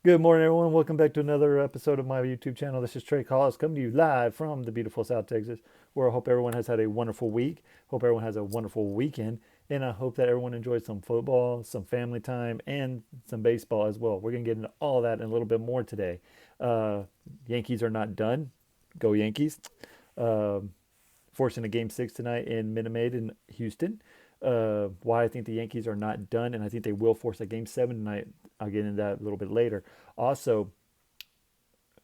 Good morning, everyone. Welcome back to another episode of my YouTube channel. This is Trey Collis coming to you live from the beautiful South Texas, where I hope everyone has had a wonderful week. Hope everyone has a wonderful weekend, and I hope that everyone enjoys some football, some family time, and some baseball as well. We're gonna get into all that and a little bit more today. Uh, Yankees are not done. Go Yankees! Um Forcing a game six tonight in Minute Maid in Houston. Why I think the Yankees are not done, and I think they will force a game seven tonight. I'll get into that a little bit later. Also,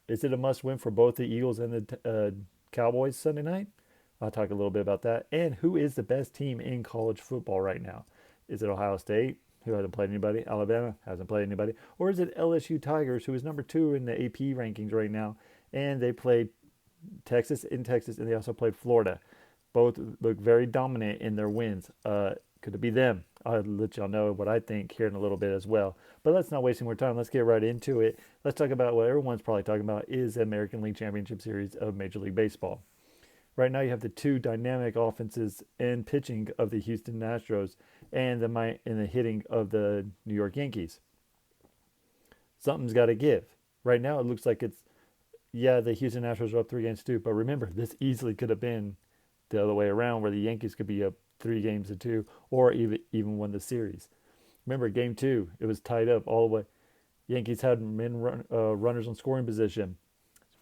is it a must win for both the Eagles and the Cowboys Sunday night? I'll talk a little bit about that. And who is the best team in college football right now? Is it Ohio State, who hasn't played anybody? Alabama hasn't played anybody. Or is it LSU Tigers, who is number two in the AP rankings right now? And they played Texas, and they also played Florida. Both look very dominant in their wins. Could it be them? I'll let y'all know what I think here in a little bit as well. But let's not waste any more time. Let's get right into it. Let's talk about what everyone's probably talking about is the American League Championship Series of Major League Baseball. Right now, you have the two dynamic offenses and pitching of the Houston Astros and the hitting of the New York Yankees. Something's got to give. Right now, it looks like the Houston Astros are up 3-2. But remember, this easily could have been the other way around, where the Yankees could be up 3-2, or even won the series. Remember, game two, it was tied up all the way. Yankees had runners on scoring position,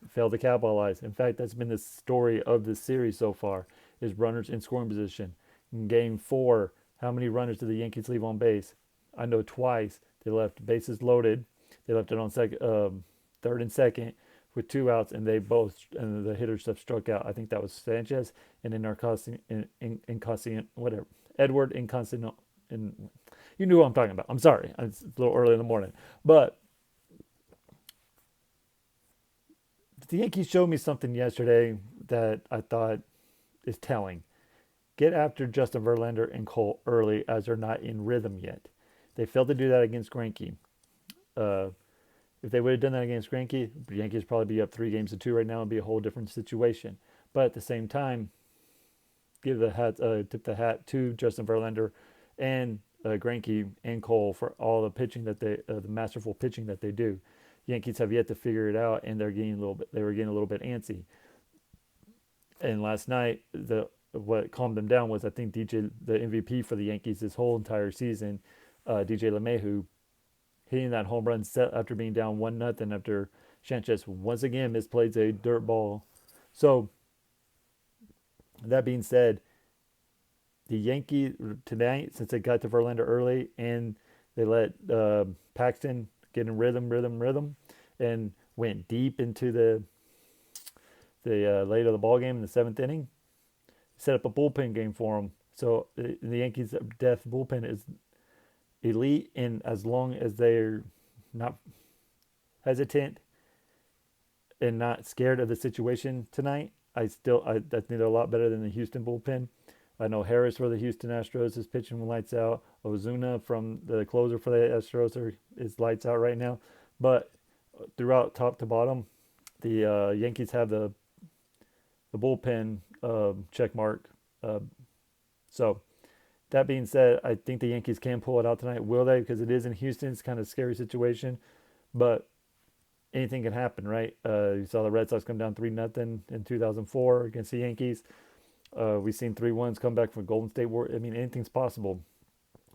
failed to capitalize. In fact, that's been the story of the series so far: is runners in scoring position. In game four, how many runners did the Yankees leave on base? I know twice they left bases loaded. They left it on third and second with two outs, and the hitters have struck out. I think that was Sanchez and Inconscient, whatever, Edward Inconscient. And you knew what I'm talking about. I'm sorry, it's a little early in the morning, but the Yankees showed me something yesterday that I thought is telling. Get after Justin Verlander and Cole early, as they're not in rhythm yet. They failed to do that against Greinke. Uh, If they would have done that against Greinke, the Yankees would probably be up 3-2 right now and be a whole different situation. But at the same time, tip the hat to Justin Verlander and Greinke and Cole for all the pitching the masterful pitching that they do. Yankees have yet to figure it out, and they were getting a little bit antsy. And last night, what calmed them down was, I think, the MVP for the Yankees this whole entire season, DJ LeMahieu, hitting that home run set after being down 1-0 after Sanchez once again misplays a dirt ball. So, that being said, the Yankees tonight, since they got to Verlander early and they let Paxton get in rhythm, and went deep into the late of the ball game in the seventh inning, set up a bullpen game for them. So the Yankees' depth bullpen is elite, and as long as they're not hesitant and not scared of the situation tonight, I think they're a lot better than the Houston bullpen. I know Harris for the Houston Astros is pitching when lights out. Ozuna from the closer for the Astros is lights out right now. But throughout top to bottom, the Yankees have the bullpen check mark. So that being said, I think the Yankees can pull it out tonight. Will they? Because it is in Houston. It's kind of a scary situation. But anything can happen, right? You saw the Red Sox come down 3-0 in 2004 against the Yankees. We've seen 3-1s come back from Golden State Warriors. I mean, anything's possible.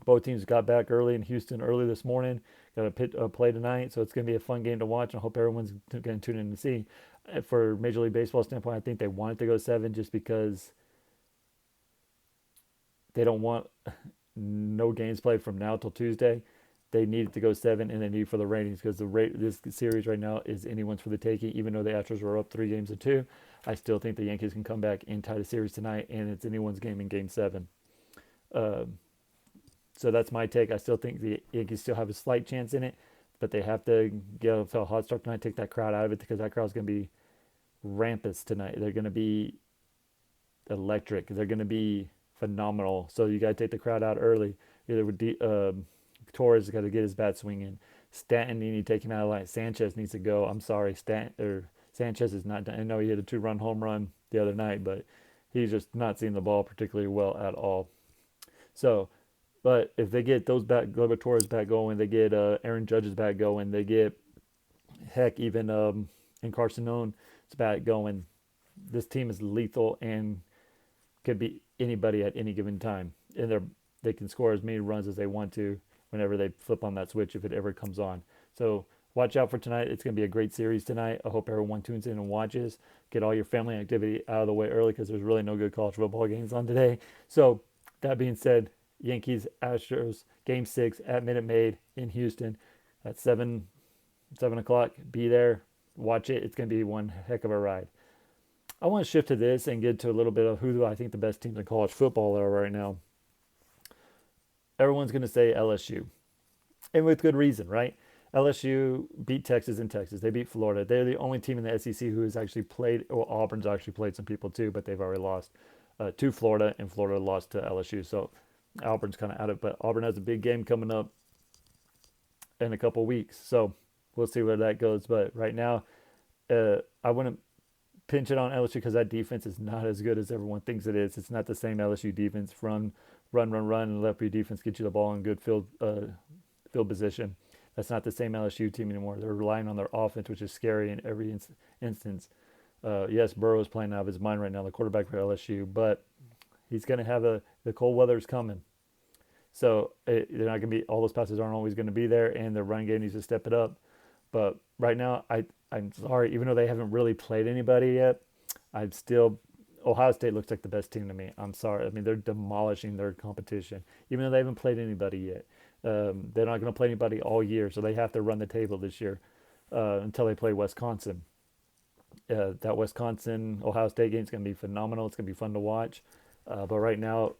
Both teams got back early in Houston early this morning. Got a play tonight, so it's going to be a fun game to watch. I hope everyone's going to tune in and see. For Major League Baseball standpoint, I think they wanted to go 7 just because they don't want no games played from now till Tuesday. They needed to go 7, and they need for the ratings, because this series right now is anyone's for the taking. Even though the Astros were up 3-2, I still think the Yankees can come back and tie the series tonight, and it's anyone's game in Game 7. So that's my take. I still think the Yankees still have a slight chance in it, but they have to get a hot start tonight, take that crowd out of it, because that crowd's going to be rampant tonight. They're going to be electric. They're going to be phenomenal. So you got to take the crowd out early. Either with Torres got to get his bat swinging. Stanton, you need to take him out of line. Sanchez needs to go. I'm sorry, Sanchez is not done. I know he hit a 2-run home run the other night, but he's just not seeing the ball particularly well at all. So, but if they get those back, Gleyber Torres back going, they get Aaron Judge's back going, they get Heck, even in Carcinone, it's about going. This team is lethal and could be anybody at any given time, and they can score as many runs as they want to whenever they flip on that switch if it ever comes on. So watch out for tonight. It's going to be a great series tonight. I hope everyone tunes in and watches. Get all your family activity out of the way early because there's really no good college football games on today. So that being said, Yankees Astros Game 6 at Minute Maid in Houston at 7 o'clock. Be there. Watch it. It's going to be one heck of a ride. I want to shift to this and get to a little bit of who I think the best teams in college football are right now. Everyone's going to say LSU, and with good reason, right? LSU beat Texas in Texas. They beat Florida. They're the only team in the SEC who has actually played. Well, Auburn's actually played some people too, but they've already lost to Florida, and Florida lost to LSU. So Auburn's kind of out of it. But Auburn has a big game coming up in a couple weeks, so we'll see where that goes. But right now, I wouldn't pinch it on LSU because that defense is not as good as everyone thinks it is. It's not the same LSU defense from run, and let your defense get you the ball in good field position. That's not the same LSU team anymore. They're relying on their offense, which is scary in every instance. Yes, Burrow is playing out of his mind right now, the quarterback for LSU, but he's going to have the cold weather's coming. So they're not going to be, all those passes aren't always going to be there, and the run game needs to step it up. But right now, I'm sorry, even though they haven't really played anybody yet, Ohio State looks like the best team to me. I'm sorry. I mean, they're demolishing their competition, even though they haven't played anybody yet. They're not going to play anybody all year, so they have to run the table this year until they play Wisconsin. That Wisconsin-Ohio State game is going to be phenomenal. It's going to be fun to watch. But right now,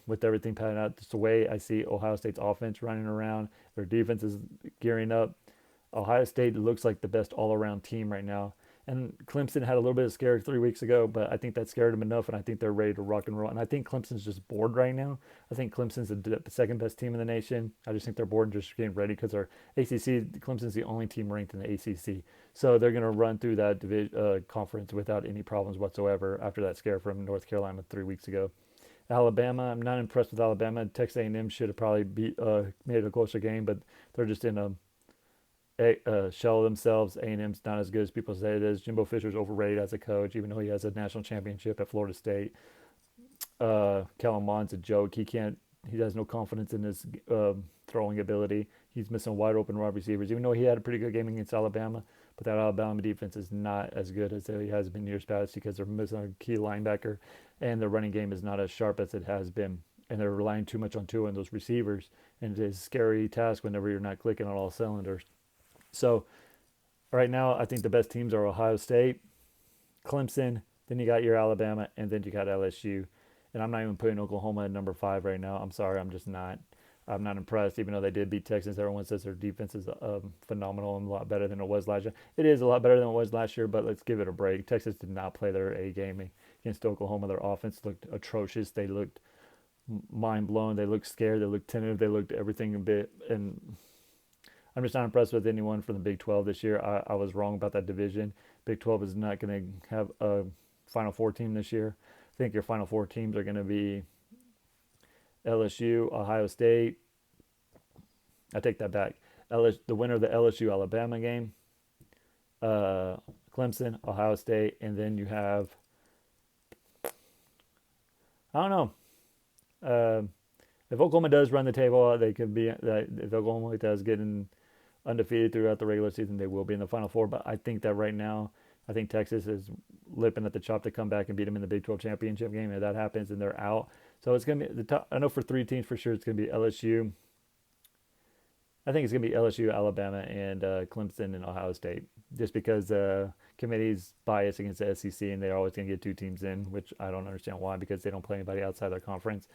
with everything panning out just the way I see Ohio State's offense running around, their defense is gearing up. Ohio State looks like the best all-around team right now. And Clemson had a little bit of scare 3 weeks ago, but I think that scared them enough, and I think they're ready to rock and roll. And I think Clemson's just bored right now. I think Clemson's the second best team in the nation. I just think they're bored and just getting ready because our ACC, Clemson's the only team ranked in the ACC. So they're going to run through that conference without any problems whatsoever after that scare from North Carolina 3 weeks ago. Alabama, I'm not impressed with Alabama. Texas A&M should have probably made it a closer game, but they're just in a shell themselves. A&M's not as good as people say it is. Jimbo Fisher's overrated as a coach, even though he has a national championship at Florida State. Kellen Mond's a joke. He has no confidence in his throwing ability. He's missing wide open wide receivers, even though he had a pretty good game against Alabama. But that Alabama defense is not as good as it has been years past because they're missing a key linebacker, and the running game is not as sharp as it has been. And they're relying too much on Tua and those receivers, and it is a scary task whenever you're not clicking on all cylinders. So right now, I think the best teams are Ohio State, Clemson, then you got your Alabama, and then you got LSU. And I'm not even putting Oklahoma at number 5 right now. I'm sorry, I'm just not. I'm not impressed, even though they did beat Texas. Everyone says their defense is phenomenal and a lot better than it was last year. It is a lot better than it was last year, but let's give it a break. Texas did not play their A game against Oklahoma. Their offense looked atrocious. They looked mind blown. They looked scared. They looked tentative. They looked everything a bit. And I'm just not impressed with anyone from the Big 12 this year. I was wrong about that division. Big 12 is not going to have a Final Four team this year. I think your Final Four teams are going to be LSU, Ohio State. I take that back. The winner of the LSU-Alabama game, Clemson, Ohio State, and then you have, I don't know. If Oklahoma does run the table, they could be. If Oklahoma does get undefeated throughout the regular season, they will be in the Final Four. But I think that right now, I think Texas is lipping at the chop to come back and beat them in the Big 12 championship game. If that happens, and they're out, so it's going to be the top. I know for 3 teams for sure, it's going to be LSU. I think it's going to be LSU, Alabama, and Clemson and Ohio State, just because committee's biased against the SEC, and they're always going to get 2 teams in, which I don't understand why, because they don't play anybody outside their conference.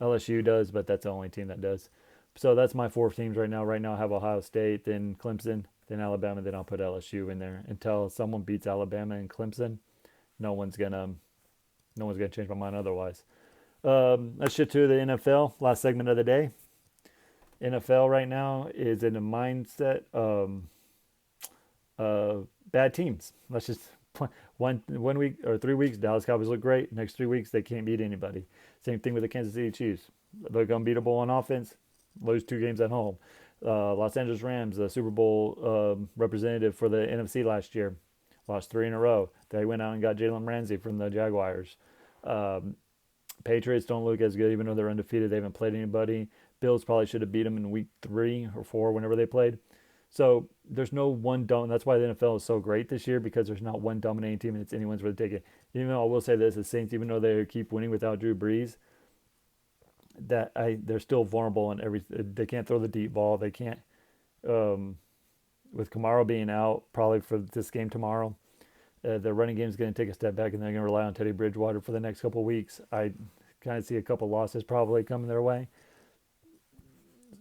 LSU does, but that's the only team that does. So that's my 4 teams right now. Right now I have Ohio State, then Clemson, then Alabama, then I'll put LSU in there. Until someone beats Alabama and Clemson, no one's gonna change my mind otherwise. Let's shift to the NFL, last segment of the day. NFL right now is in a mindset of bad teams. Let's just one week or 3 weeks, Dallas Cowboys look great. Next 3 weeks, they can't beat anybody. Same thing with the Kansas City Chiefs. They're unbeatable on offense, lose 2 games at home. Los Angeles Rams, the Super Bowl representative for the NFC last year, lost three in a row. They went out and got Jalen Ramsey from the Jaguars. Um, Patriots don't look as good, even though they're undefeated. They haven't played anybody. Bills probably should have beat them in week 3 or 4, whenever they played. So there's no one That's why the NFL is so great this year, because there's not one dominating team, and it's anyone's really take it. Even though I will say this, the Saints, even though they keep winning without Drew Brees, they're still vulnerable in every. They can't throw the deep ball. They can't. Um, with Kamara being out probably for this game tomorrow, the running game is going to take a step back, and they're going to rely on Teddy Bridgewater for the next couple of weeks. I kind of see a couple losses probably coming their way.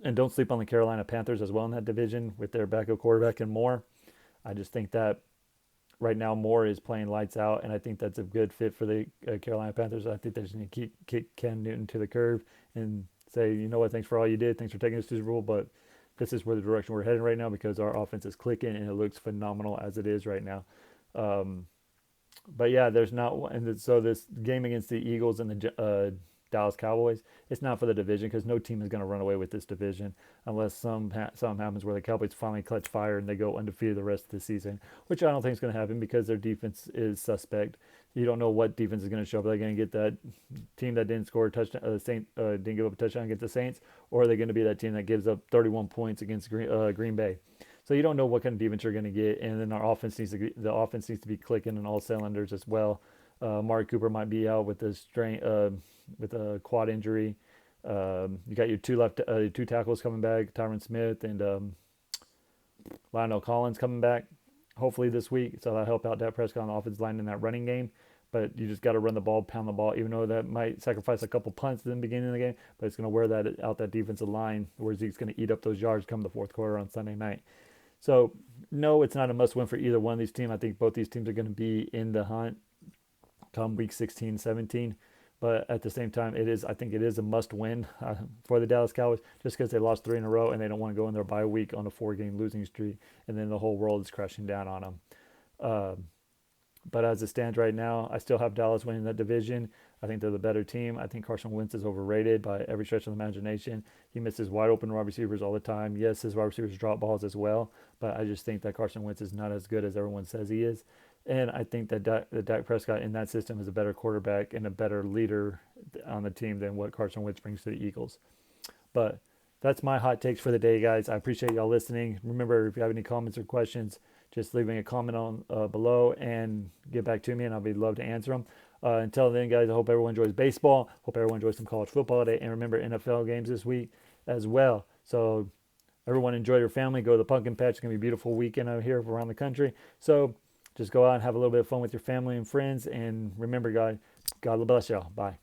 And don't sleep on the Carolina Panthers as well in that division with their backup quarterback and Moore. I just think that right now Moore is playing lights out, and I think that's a good fit for the Carolina Panthers. I think they just need to kick Cam Newton to the curb and say, you know what, thanks for all you did. Thanks for taking us to the Super Bowl, but this is where the direction we're heading right now, because our offense is clicking and it looks phenomenal as it is right now. Um, but yeah, there's not one. And so this game against the Eagles and the Dallas Cowboys, it's not for the division, because no team is going to run away with this division unless something happens where the Cowboys finally clutch fire and they go undefeated the rest of the season, which I don't think is going to happen because their defense is suspect. You don't know what defense is going to show up. Are they going to get that team that didn't score a touchdown, didn't give up a touchdown against the Saints, or are they going to be that team that gives up 31 points against Green Bay? So you don't know what kind of defense you're going to get, and then the offense needs to be clicking on all cylinders as well. Mark Cooper might be out with with a quad injury. You got your two tackles coming back, Tyron Smith and Lionel Collins coming back, hopefully this week. So that'll help out Dak Prescott on the offensive line in that running game. But you just got to run the ball, pound the ball, even though that might sacrifice a couple punts in the beginning of the game. But it's going to wear that defensive line, where Zeke's going to eat up those yards come the fourth quarter on Sunday night. So no, it's not a must win for either one of these teams. I think both these teams are going to be in the hunt come week 16, 17. But at the same time, I think it is a must win for the Dallas Cowboys, just because they lost 3 in a row and they don't want to go in their bye week on a 4-game losing streak, and then the whole world is crashing down on them. Uh, but as it stands right now, I still have Dallas winning that division. I think they're the better team. I think Carson Wentz is overrated by every stretch of the imagination. He misses wide open wide receivers all the time. Yes, his wide receivers drop balls as well, but I just think that Carson Wentz is not as good as everyone says he is. And I think that Dak Prescott in that system is a better quarterback and a better leader on the team than what Carson Wentz brings to the Eagles. But that's my hot takes for the day, guys. I appreciate y'all listening. Remember, if you have any comments or questions, just leaving a comment on below and get back to me, and I'll be love to answer them. Until then, guys, I hope everyone enjoys baseball. Hope everyone enjoys some college football today. And remember, NFL games this week as well. So everyone enjoy your family. Go to the pumpkin patch. It's going to be a beautiful weekend out here around the country. So just go out and have a little bit of fun with your family and friends. And remember, God bless y'all. Bye.